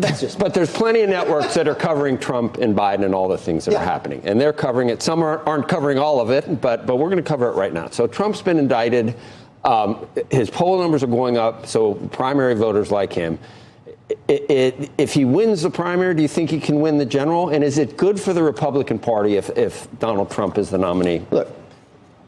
But there's plenty of networks that are covering Trump and Biden and all the things that are happening. And they're covering it. Some aren't covering all of it, but we're going to cover it right now. So Trump's been indicted. His poll numbers are going up, so primary voters like him. If he wins the primary, do you think he can win the general? And is it good for the Republican Party if Donald Trump is the nominee? Look.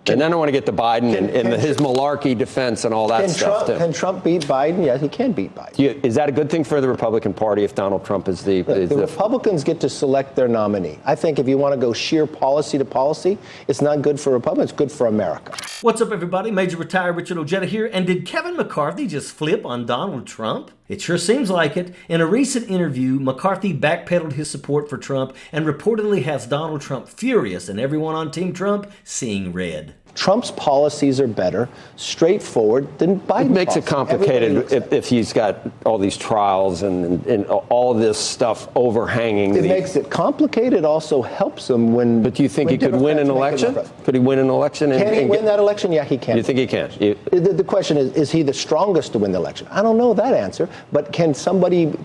And then I want to get to Biden and his malarkey defense and all that stuff. Can Trump beat Biden? Yes, he can beat Biden. Is that a good thing for the Republican Party if Donald Trump is the... The Republicans get to select their nominee. I think if you want to go sheer policy to policy, it's not good for Republicans, it's good for America. What's up, everybody? Major Retired Richard Ojeda here. And did Kevin McCarthy just flip on Donald Trump? It sure seems like it. In a recent interview, McCarthy backpedaled his support for Trump and reportedly has Donald Trump furious and everyone on Team Trump seeing red. Trump's policies are better, straightforward than Biden's. It makes it complicated if he's got all these trials and all this stuff overhanging. It makes it complicated. It also helps him when. But do you think he could win an election? Could he win an election? Can he win that election? Yeah, he can. You think he can? The question is he the strongest to win the election? I don't know that answer. But can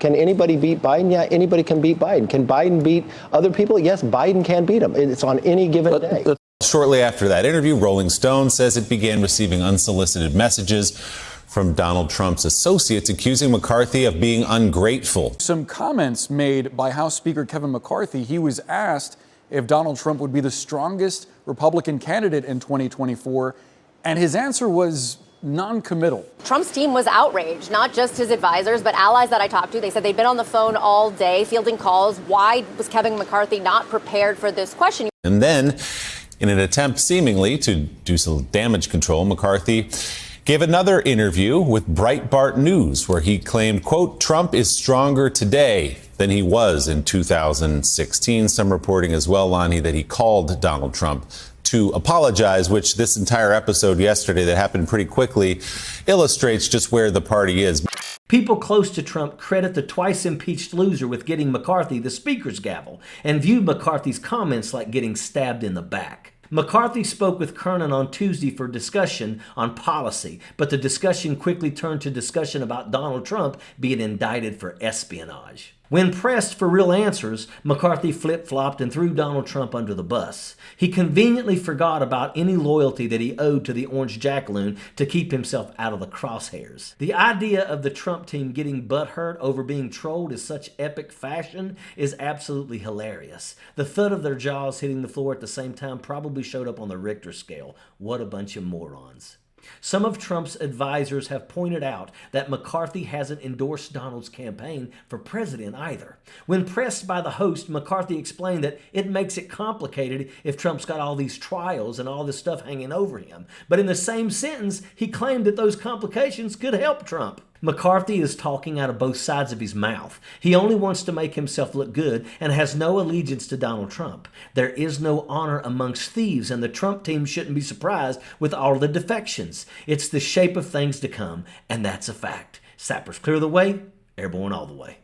anybody beat Biden? Yeah, anybody can beat Biden. Can Biden beat other people? Yes, Biden can beat him. It's on any given day. Shortly after that interview, Rolling Stone says it began receiving unsolicited messages from Donald Trump's associates accusing McCarthy of being ungrateful. Some comments made by House Speaker Kevin McCarthy. He was asked if Donald Trump would be the strongest Republican candidate in 2024, and his answer was non-committal. Trump's team was outraged, not just his advisors, but allies that I talked to. They said they'd been on the phone all day fielding calls. Why was Kevin McCarthy not prepared for this question? And then, in an attempt seemingly to do some damage control, McCarthy gave another interview with Breitbart News where he claimed, quote, Trump is stronger today than he was in 2016. Some reporting as well, Lonnie, that he called Donald Trump to apologize, which this entire episode yesterday that happened pretty quickly illustrates just where the party is. People close to Trump credit the twice impeached loser with getting McCarthy the speaker's gavel and view McCarthy's comments like getting stabbed in the back. McCarthy spoke with Kernan on Tuesday for discussion on policy, but the discussion quickly turned to discussion about Donald Trump being indicted for espionage. When pressed for real answers, McCarthy flip-flopped and threw Donald Trump under the bus. He conveniently forgot about any loyalty that he owed to the orange jackaloon to keep himself out of the crosshairs. The idea of the Trump team getting butthurt over being trolled in such epic fashion is absolutely hilarious. The thud of their jaws hitting the floor at the same time probably showed up on the Richter scale. What a bunch of morons. Some of Trump's advisors have pointed out that McCarthy hasn't endorsed Donald's campaign for president either. When pressed by the host, McCarthy explained that it makes it complicated if Trump's got all these trials and all this stuff hanging over him. But in the same sentence, he claimed that those complications could help Trump. McCarthy is talking out of both sides of his mouth. He only wants to make himself look good and has no allegiance to Donald Trump. There is no honor amongst thieves, and the Trump team shouldn't be surprised with all the defections. It's the shape of things to come, and that's a fact. Sappers clear the way, airborne all the way.